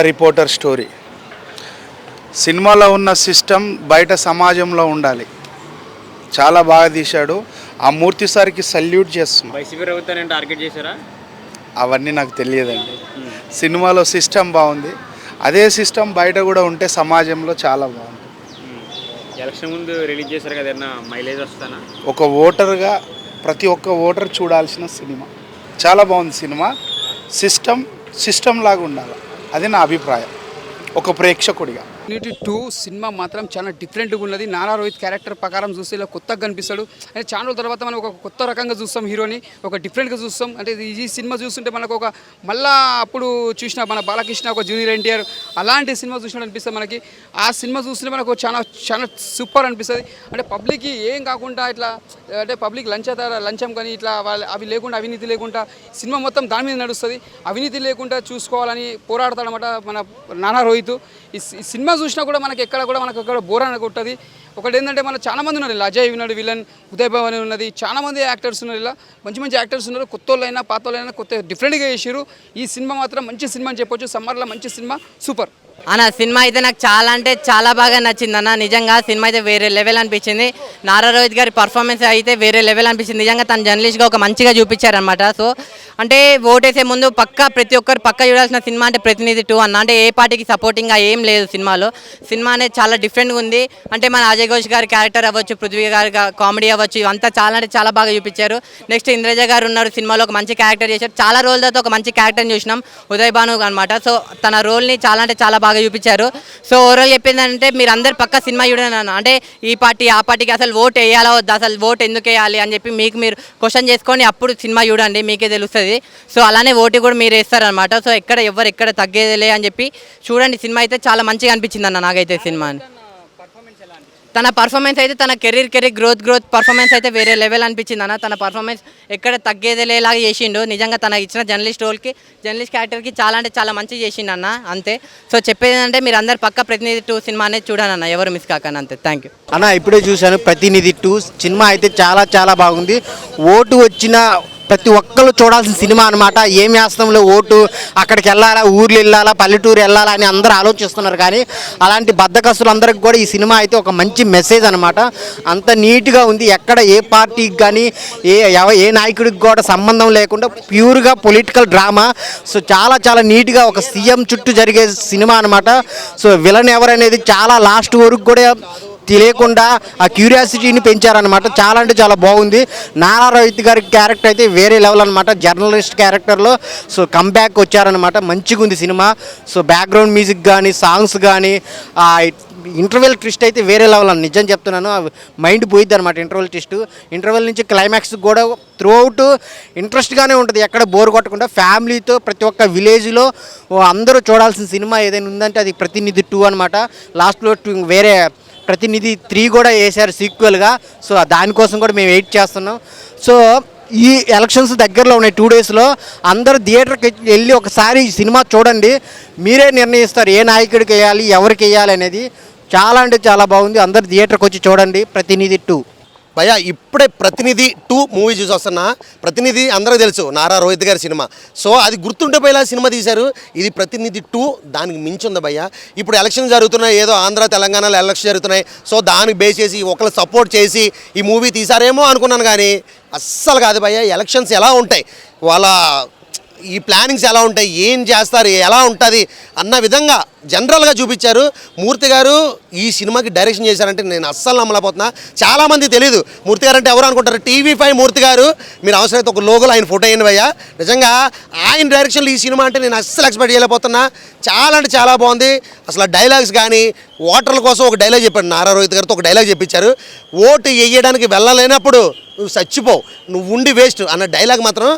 Reporter story సినిమాలో ఉన్న system బయట సమాజంలో ఉండాలి. చాలా బాగా తీశాడు. ఆ మూర్తి సార్కి సల్యూట్ చేస్తున్నాం. వైసీపీ ప్రభుత్వాన్ని టార్గెట్ చేశారా? అవన్నీ నాకు తెలియదండి. సినిమాలో సిస్టమ్ బాగుంది. అదే సిస్టమ్ బయట కూడా ఉంటే సమాజంలో చాలా బాగుంటుంది. ఎలక్షన్ ముందు రిలీజ్ చేశారు కదా, ఏమన్నా మైలేజ్ వస్తానా? ఒక ఓటర్గా ప్రతి ఒక్క ఓటర్ చూడాల్సిన సినిమా. చాలా బాగుంది సినిమా. సిస్టమ్ లాగా ఉండాలి. అది నా అభిప్రాయం ఒక ప్రేక్షకుడిగా. యూనిటీ 2 సినిమా మాత్రం చాలా డిఫరెంట్గా ఉన్నది. నారా రోహిత్ క్యారెక్టర్ ప్రకారం చూస్తే ఇలా కొత్తగా కనిపిస్తాడు. అంటే చాలా రోజుల తర్వాత మనం ఒక కొత్త రకంగా చూస్తాం, హీరోని ఒక డిఫరెంట్గా చూస్తాం. అంటే ఈ సినిమా చూస్తుంటే మనకు ఒక మళ్ళా అప్పుడు చూసిన మన బాలకృష్ణ ఒక జూనియర్ ఎన్టీఆర్ అలాంటి సినిమా చూసినట్టు అనిపిస్తుంది మనకి. ఆ సినిమా చూస్తుంటే మనకు చాలా చాలా సూపర్ అనిపిస్తుంది. అంటే పబ్లిక్కి ఏం కాకుండా ఇట్లా అంటే పబ్లిక్ లంచం కానీ ఇట్లా అవి లేకుండా అవినీతి లేకుండా సినిమా మొత్తం దాని మీద నడుస్తుంది. అవినీతి లేకుండా చూసుకోవాలని పోరాడతాడనమాట మన నారా రోహిత్. ఈ సినిమా చూసినా కూడా మనకి ఎక్కడ బోర్ అని కొట్టది. ఒకటి ఏంటంటే మన చాలా మంది ఉన్నారు. ఇలా అజయ్ ఉన్నాడు, విలన్ ఉదయ్ భవన్ ఉన్నది, చాలా మంది యాక్టర్స్ ఉన్నారు. ఇలా మంచి యాక్టర్స్ ఉన్నారు. కొత్త వాళ్ళైనా పాత వాళ్ళైనా కొత్త డిఫరెంట్గా చేసారు. ఈ సినిమా మాత్రం మంచి సినిమా అని చెప్పొచ్చు. సమ్మర్లో మంచి సినిమా, సూపర్ అన్న. సినిమా అయితే నాకు చాలా అంటే చాలా బాగా నచ్చింది అన్న. నిజంగా సినిమా అయితే వేరే లెవెల్ అనిపించింది. నారా రోహిత్ గారి పర్ఫార్మెన్స్ అయితే వేరే లెవెల్ అనిపించింది. నిజంగా తను జర్నలిస్ట్గా ఒక మంచిగా చూపించారనమాట. సో అంటే ఓటేసే ముందు ప్రతి ఒక్కరు చూడాల్సిన సినిమా అంటే ప్రతినిధి 2 అన్న. అంటే ఏ పార్టీకి సపోర్టింగ్గా ఏం లేదు సినిమాలో. సినిమా అనేది చాలా డిఫరెంట్గా ఉంది. అంటే మన అజయ్ ఘోష్ గారి క్యారెక్టర్ అవ్వచ్చు, పృథ్వీ గారి కామెడీ అవ్వచ్చు, ఇవంతా చాలా అంటే చాలా బాగా చూపించారు. నెక్స్ట్ ఇంద్రజ గారు ఉన్నారు సినిమాలో, ఒక మంచి క్యారెక్టర్ చేశారు. చాలా రోజుల తర్వాత ఒక మంచి క్యారెక్టర్ని చూసినాం, ఉదయ్ భాను అనమాట. సో తన రోల్ని చాలా అంటే చాలా బాగా చూపించారు. సో ఓవరాల్ చెప్పిందంటే మీరు అందరు పక్క సినిమా చూడండి అన్న. అంటే ఈ పార్టీ ఆ పార్టీకి అసలు ఓటు వేయాలా వద్దా, అసలు ఓటు ఎందుకు వేయాలి అని చెప్పి మీరు క్వశ్చన్ చేసుకొని అప్పుడు సినిమా చూడండి, మీకే తెలుస్తుంది. సో అలానే ఓటు కూడా మీరు వేస్తారనమాట. సో ఎక్కడ తగ్గేదిలే అని చెప్పి చూడండి. సినిమా అయితే చాలా మంచిగా అనిపించింది అన్న నాకైతే సినిమా. తన పర్ఫార్మెన్స్ అయితే తన కెరీర్ గ్రోత్ పర్ఫార్మెన్స్ అయితే వేరే లెవెల్ అనిపించింది అన్న. తన పర్ఫార్మెన్స్ ఎక్కడ తగ్గేదిలేలాగా చేసిండు. నిజంగా తనకి ఇచ్చిన జర్నలిస్ట్ క్యారెక్టర్కి చాలా అంటే చాలా మంచిగా చేసిండు అన్న. అంతే. సో చెప్పేది అంటే మీరు అందరు పక్క ప్రతినిధి 2 సినిమా అనేది చూడండి అన్న, ఎవరు మిస్ కాకన్నా. అంతే. థ్యాంక్ యూ అన్న. ఇప్పుడే చూశాను ప్రతినిధి 2 సినిమా అయితే చాలా బాగుంది. ఓటు వచ్చిన ప్రతి ఒక్కరు చూడాల్సిన సినిమా అనమాట. ఏం వేస్తాంలో ఓటు, అక్కడికి వెళ్ళాలా, ఊర్లు వెళ్ళాలా, పల్లెటూరు వెళ్ళాలా అని అందరూ ఆలోచిస్తున్నారు. కానీ అలాంటి బద్దకస్తులందరికీ కూడా ఈ సినిమా అయితే ఒక మంచి మెసేజ్ అనమాట. అంత నీట్గా ఉంది. ఎక్కడ ఏ పార్టీకి కానీ ఏ నాయకుడికి కూడా సంబంధం లేకుండా ప్యూర్గా పొలిటికల్ డ్రామా. సో చాలా నీట్గా ఒక సీఎం చుట్టూ జరిగే సినిమా అనమాట. సో విలన్ ఎవరనేది చాలా లాస్ట్ వరకు కూడా తెలియకుండా ఆ క్యూరియాసిటీని పెంచారనమాట. చాలా అంటే చాలా బాగుంది. నారా రోహిత్ గారి క్యారెక్టర్ అయితే వేరే లెవెల్ అనమాట. జర్నలిస్ట్ క్యారెక్టర్లో సో కంబ్యాక్ వచ్చారనమాట. మంచిగా ఉంది సినిమా. సో బ్యాక్గ్రౌండ్ మ్యూజిక్ కానీ, సాంగ్స్ కానీ, ఇంటర్వెల్ ట్విస్ట్ అయితే వేరే లెవెల్ అని నిజం చెప్తున్నాను. మైండ్ పోయిద్ది అనమాట ఇంటర్వెల్ నుంచి క్లైమాక్స్ కూడా త్రూ అవుట్ ఇంట్రెస్ట్గానే ఉంటుంది. ఎక్కడ బోర్ కొట్టకుండా ఫ్యామిలీతో ప్రతి ఒక్క విలేజ్లో అందరూ చూడాల్సిన సినిమా ఏదైనా ఉందంటే అది ప్రతినిధి 2 అనమాట. లాస్ట్లో వేరే ప్రతినిధి 3 కూడా వేశారు సీక్వెల్గా. సో దానికోసం కూడా మేము వెయిట్ చేస్తున్నాం. సో ఈ ఎలక్షన్స్ దగ్గరలో ఉన్నాయి 2 డేస్లో. అందరూ థియేటర్కి వెళ్ళి ఒకసారి ఈ సినిమా చూడండి. మీరే నిర్ణయిస్తారు ఏ నాయకుడికి వేయాలి, ఎవరికి వేయాలి అనేది. చాలా అంటే చాలా బాగుంది. అందరు థియేటర్కి వచ్చి చూడండి ప్రతినిధి 2. భయ్యా ఇప్పుడే ప్రతినిధి 2 మూవీ చూసి వస్తున్నా. ప్రతినిధి అందరికీ తెలుసు నారా రోహిత్ గారి సినిమా. సో అది గుర్తుండిపోయేలా సినిమా తీశారు. ఇది ప్రతినిధి 2 దానికి మించి ఉంది భయ్యా. ఇప్పుడు ఎలక్షన్ జరుగుతున్నాయి, ఏదో ఆంధ్ర తెలంగాణలో ఎలక్షన్ జరుగుతున్నాయి. సో దానికి బేస్ చేసి ఒకళ్ళు సపోర్ట్ చేసి ఈ మూవీ తీశారేమో అనుకున్నాను. కానీ అస్సలు కాదు భయ్యా. ఎలక్షన్స్ ఎలా ఉంటాయి, వాళ్ళ ఈ ప్లానింగ్స్ ఎలా ఉంటాయి, ఏం చేస్తారు, ఎలా ఉంటుంది అన్న విధంగా జనరల్గా చూపించారు. మూర్తి గారు ఈ సినిమాకి డైరెక్షన్ చేశారంటే నేను అస్సలు నమ్మలేకపోతున్నా. చాలామంది తెలియదు మూర్తి గారు అంటే ఎవరు అనుకుంటారు. TV5 మూర్తి గారు. మీరు అవసరమైతే ఒక లోగోలో ఆయన ఫోటో వేయండి భయ్యా. నిజంగా ఆయన డైరెక్షన్లో ఈ సినిమా అంటే నేను అస్సలు ఎక్స్పెక్ట్ చేయలేకపోతున్నా. చాలా అంటే చాలా బాగుంది. అసలు డైలాగ్స్ కానీ ఓటర్ల కోసం ఒక డైలాగ్ చెప్పాడు నారా రోహిత్ గారితో. ఒక డైలాగ్ చెప్పించారు. ఓటు వేయడానికి వెళ్ళలేనప్పుడు నువ్వు చచ్చిపోవు, నువ్వు ఉండి వేస్ట్ అన్న డైలాగ్ మాత్రం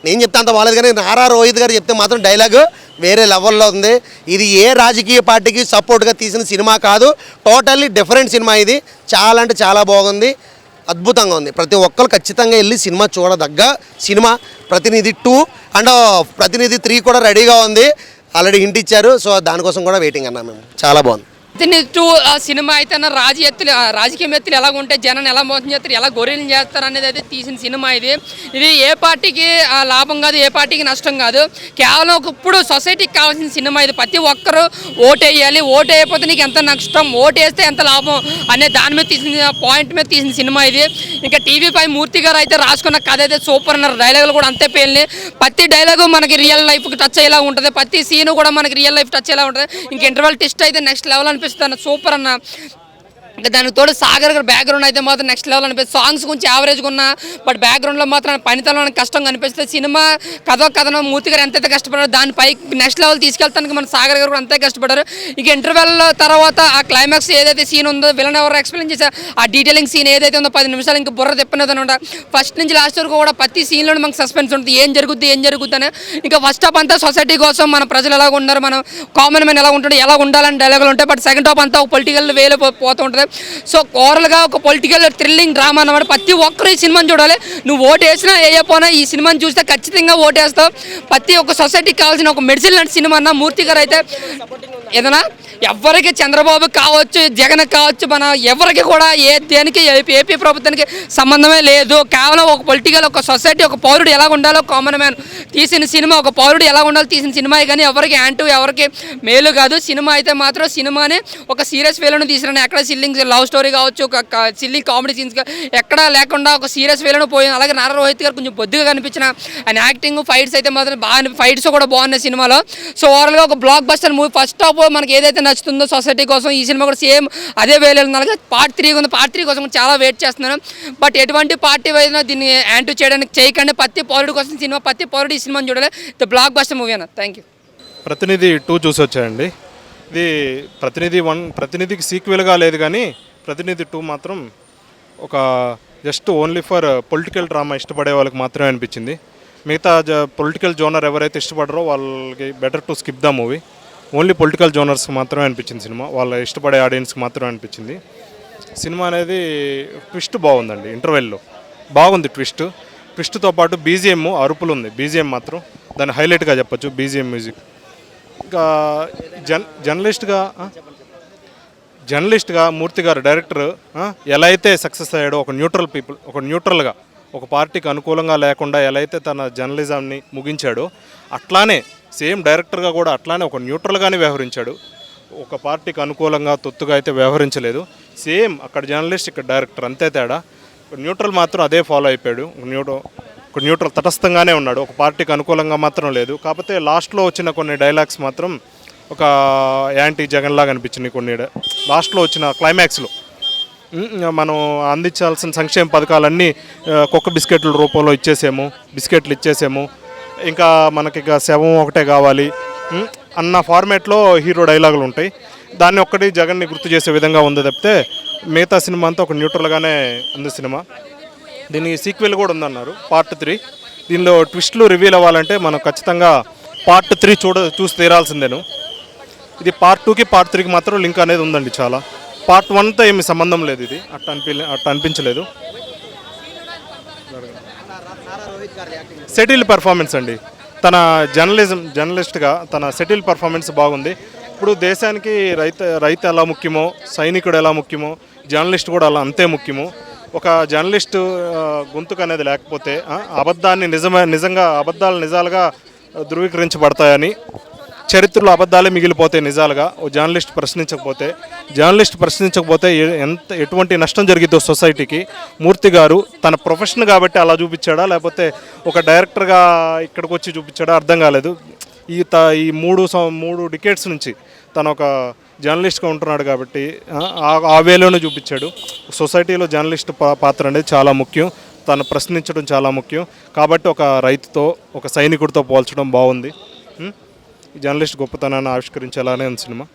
నేను చెప్తే అంత బాగాలేదు. కానీ నారా రోహిత్ గారు చెప్తే మాత్రం డైలాగ్ వేరే లెవెల్లో ఉంది. ఇది ఏ రాజకీయ పార్టీకి సపోర్ట్గా తీసిన సినిమా కాదు. టోటల్లీ డిఫరెంట్ సినిమా ఇది. చాలా అంటే చాలా బాగుంది, అద్భుతంగా ఉంది. ప్రతి ఒక్కరు ఖచ్చితంగా వెళ్ళి సినిమా చూడదగ్గ సినిమా ప్రతినిధి 2. అండ్ ప్రతినిధి 3 కూడా రెడీగా ఉంది. ఆల్రెడీ హింట్ ఇచ్చారు. సో దానికోసం కూడా వెయిటింగ్ అన్నా మేము. చాలా బాగుంది. టూ సినిమా అయితే రాజకీయ ఎత్తులు ఎలా ఉంటే జనాన్ని ఎలా మోసం చేస్తారు, ఎలా గొర్రెలు చేస్తారు అనేది అయితే తీసిన సినిమా ఇది ఏ పార్టీకి లాభం కాదు, ఏ పార్టీకి నష్టం కాదు. కేవలం ఇప్పుడు సొసైటీకి కావాల్సిన సినిమా ఇది. ప్రతి ఒక్కరూ ఓటు వేయాలి, ఓటు వేయకపోతే నీకు ఎంత నష్టం, ఓటు వేస్తే ఎంత లాభం అనే దాని మీద తీసిన పాయింట్ మీద తీసిన సినిమా ఇది. ఇంకా టీవీ5 మూర్తి గారు అయితే రాసుకున్న కథ అయితే సూపర్ అన్నారు. డైలాగులు కూడా అంతే పేలినాయి. ప్రతి డైలాగు మనకి రియల్ లైఫ్కి టచ్ అయ్యేలా ఉంటుంది, ప్రతి సీన్ కూడా మనకి రియల్ లైఫ్ టచ్ అయ్యేలా ఉంటుంది. ఇంకా ఇంటర్వల్ ట్విస్ట్ అయితే నెక్స్ట్ లెవెల్ అనిపిస్తుంది. సూపర్ అన్న. ఇంకా దానికి తోడు సాగర్ గారు బ్యాక్గ్రౌండ్ అయితే మాత్రం నెక్స్ట్ లెవెల్ అనిపిస్తుంది. సాంగ్స్ కొంచెం యావరేజ్గా ఉన్నా బట్ బ్యాక్గ్రౌండ్లో మాత్రం పనితనం కష్టం కనిపిస్తుంది. సినిమా కథనం మూర్తి గారు ఎంతైతే కష్టపడారు దానిపై నెక్స్ట్ లెవెల్ తీసుకెళ్తానికి మన సాగర్ గారు కూడా అంతే కష్టపడారు. ఇక ఇంటర్వెల్ తర్వాత ఆ క్లైమాక్స్ ఏదైతే సీన్ ఉందో విలన్ ఎవరు ఎక్స్ప్లెయిన్ చేశారు, ఆ డీటెయిలింగ్ సీన్ ఏదైతే ఉందో 10 నిమిషాలు ఇంకా బుర్ర తిప్పనేది అనమాట. ఫస్ట్ నుంచి లాస్ట్ వరకు కూడా ప్రతి సీన్లో మనకు సస్పెన్స్ ఉంటుంది, ఏం జరుగుద్ది అని. ఇంకా ఫస్ట్ హాఫ్ అంతా సొసైటీ కోసం మన ప్రజలు ఎలా ఉన్నారు, మనం కామన్ మ్యాన్ ఎలా ఉంటాడు, ఎలా ఉండాలని డైలాగులు ఉంటాయి. బట్ సెకండ్ హాఫ్ అంతా ఒక పొలిటికల్ వేలో పోతూ ఉంటుంది. సో ఓవరాల్గా ఒక పొలిటికల్ థ్రిల్లింగ్ డ్రామా అన్నమాట. ప్రతి ఒక్కరు ఈ సినిమాని చూడాలి. నువ్వు ఓటు వేసినా వేయకపోయినా ఈ సినిమాని చూస్తే ఖచ్చితంగా ఓటేస్తావు. ప్రతి ఒక్క సొసైటీకి కావాల్సిన ఒక మెడిసిన్ లాంటి సినిమా అన్న మూర్తి గారు అయితే ఏదైనా ఎవరికి చంద్రబాబు కావచ్చు, జగన్ కావచ్చు, మన ఎవరికి కూడా దేనికి ఏపీ ప్రభుత్వానికి సంబంధమే లేదు. కేవలం ఒక పొలిటికల్, ఒక సొసైటీ, ఒక పౌరుడు ఎలా ఉండాలో కామన్ మ్యాన్ తీసిన సినిమా, ఒక పౌరుడు ఎలా ఉండాలో తీసిన సినిమా. కానీ ఎవరికి యాంటూ ఎవరికి మేలు కాదు. సినిమా అయితే మాత్రం సినిమాని ఒక సీరియస్ వేలోనే తీసిన, ఎక్కడ సిల్లింగ్ లవ్ స్టోరీ కావచ్చు, ఒక సిల్లింగ్ కామెడీ సీన్స్ ఎక్కడా లేకుండా ఒక సీరియస్ వేలోనే పోయింది. అలాగే నారా రోహిత్ గారు కొంచెం బొద్దుగా కనిపించిన ఆయన యాక్టింగ్, ఫైట్స్ అయితే మాత్రం బాగా, ఫైట్స్ కూడా బాగున్నాయి సినిమాలో. సో ఓవరాల్గా ఒక block buster movie. First half మనకి ఏదైతే నచ్చుతుందో సొసైటీ కోసం, ఈ సినిమా కూడా సేమ్ అదే వేలో ఉంది. అలాగే పార్ట్ 3 ఉంది. పార్ట్ 3 కోసం చాలా వెయిట్ చేస్తున్నాను. బట్ ఎటువంటి పార్టీ అయినా దీన్ని యాంటూ చేయడానికి చేయకండి. ప్రతి పౌరుడు కోసం సినిమా, ప్రతి పౌరుడు ఈ సినిమాని చూడాలి. ది బ్లాక్ బస్టర్ మూవీ అన్న. Thank you. ప్రతినిధి 2 చూసి వచ్చాయండి. ఇది ప్రతినిధి 1 ప్రతినిధికి సీక్వెల్గా లేదు, కానీ ప్రతినిధి 2 మాత్రం ఒక just only for political drama ఇష్టపడే వాళ్ళకి మాత్రమే అనిపించింది. మిగతా పొలిటికల్ జోనర్ ఎవరైతే ఇష్టపడరో వాళ్ళకి better to skip the movie. Only political జోనర్స్కి మాత్రమే అనిపించింది సినిమా, వాళ్ళ ఇష్టపడే ఆడియన్స్కి మాత్రమే అనిపించింది. సినిమా అనేది ట్విస్ట్ బాగుందండి. ఇంటర్వెల్లో బాగుంది ట్విస్ట్తో పాటు బీజిఎం అరుపులు ఉంది. బీజిఎం మాత్రం దాన్ని హైలైట్గా చెప్పొచ్చు, బీజిఎం మ్యూజిక్. ఇంకా జర్నలిస్ట్గా మూర్తి గారు డైరెక్టర్ ఎలా అయితే సక్సెస్ అయ్యాడో, ఒక న్యూట్రల్గా ఒక పార్టీకి అనుకూలంగా లేకుండా ఎలా అయితే తన జర్నలిజంని ముగించాడో, అట్లానే సేమ్ డైరెక్టర్గా కూడా అట్లానే ఒక న్యూట్రల్గానే వ్యవహరించాడు. ఒక పార్టీకి అనుకూలంగా తొత్తుగా అయితే వ్యవహరించలేదు. సేమ్ అక్కడ జర్నలిస్ట్, ఇక్కడ డైరెక్టర్, అంతే తేడా. న్యూట్రల్ మాత్రం అదే ఫాలో అయిపోయాడు. ఒక న్యూట్రల్ తటస్థంగానే ఉన్నాడు, ఒక పార్టీకి అనుకూలంగా మాత్రం లేదు. కాకపోతే లాస్ట్లో వచ్చిన కొన్ని డైలాగ్స్ మాత్రం ఒక యాంటీ జగన్ లాగా అనిపించింది. కొన్ని లాస్ట్లో వచ్చిన క్లైమాక్స్లో మనం అందించాల్సిన సంక్షేమ పథకాలన్నీ కుక్క బిస్కెట్ల రూపంలో బిస్కెట్లు ఇచ్చేసాము, ఇంకా మనకి ఇక శవం ఒకటే కావాలి అన్న ఫార్మేట్లో హీరో డైలాగులు ఉంటాయి. దాన్ని ఒక్కటి జగన్ని గుర్తు చేసే విధంగా ఉంది తప్పితే మిగతా సినిమా అంతా ఒక న్యూట్రల్గానే ఉంది సినిమా. దీనికి సీక్వెల్ కూడా ఉందన్నారు, పార్ట్ 3. దీనిలో ట్విస్ట్లు రివీల్ అవ్వాలంటే మనం ఖచ్చితంగా పార్ట్ 3 చూసి తీరాల్సిందేను. ఇది పార్ట్ 2కి పార్ట్ 3కి మాత్రం లింక్ అనేది ఉందండి చాలా. పార్ట్ 1తో ఏమి సంబంధం లేదు, ఇది అట్ట అనిపించలేదు. సెటిల్ పెర్ఫార్మెన్స్ అండి, తన జర్నలిస్ట్గా తన సెటిల్ పెర్ఫార్మెన్స్ బాగుంది. ఇప్పుడు దేశానికి రైతు ఎలా ముఖ్యమో, సైనికుడు ఎలా ముఖ్యమో, జర్నలిస్ట్ కూడా అలా అంతే ముఖ్యమో. ఒక జర్నలిస్టు గొంతుకు అనేది లేకపోతే నిజంగా అబద్ధాలు నిజాలుగా ధృవీకరించబడతాయని, చరిత్రలో అబద్ధాలే మిగిలిపోతాయి నిజాలుగా. ఓ జర్నలిస్ట్ ప్రశ్నించకపోతే ఎటువంటి నష్టం జరిగిద్దో సొసైటీకి. మూర్తి గారు తన ప్రొఫెషన్ కాబట్టి అలా చూపించాడా, లేకపోతే ఒక డైరెక్టర్గా ఇక్కడికి వచ్చి చూపించాడా అర్థం కాలేదు. ఈ 3 డికేట్స్ నుంచి తను ఒక జర్నలిస్ట్గా ఉంటున్నాడు కాబట్టి ఆ వేలోనే చూపించాడు. సొసైటీలో జర్నలిస్ట్ పాత్ర అనేది చాలా ముఖ్యం, తను ప్రశ్నించడం చాలా ముఖ్యం. కాబట్టి ఒక రైతుతో, ఒక సైనికుడితో పోల్చడం బాగుంది. జర్నలిస్ట్ గొప్పతనాన్ని ఆవిష్కరించేలానే ఉంది సినిమా.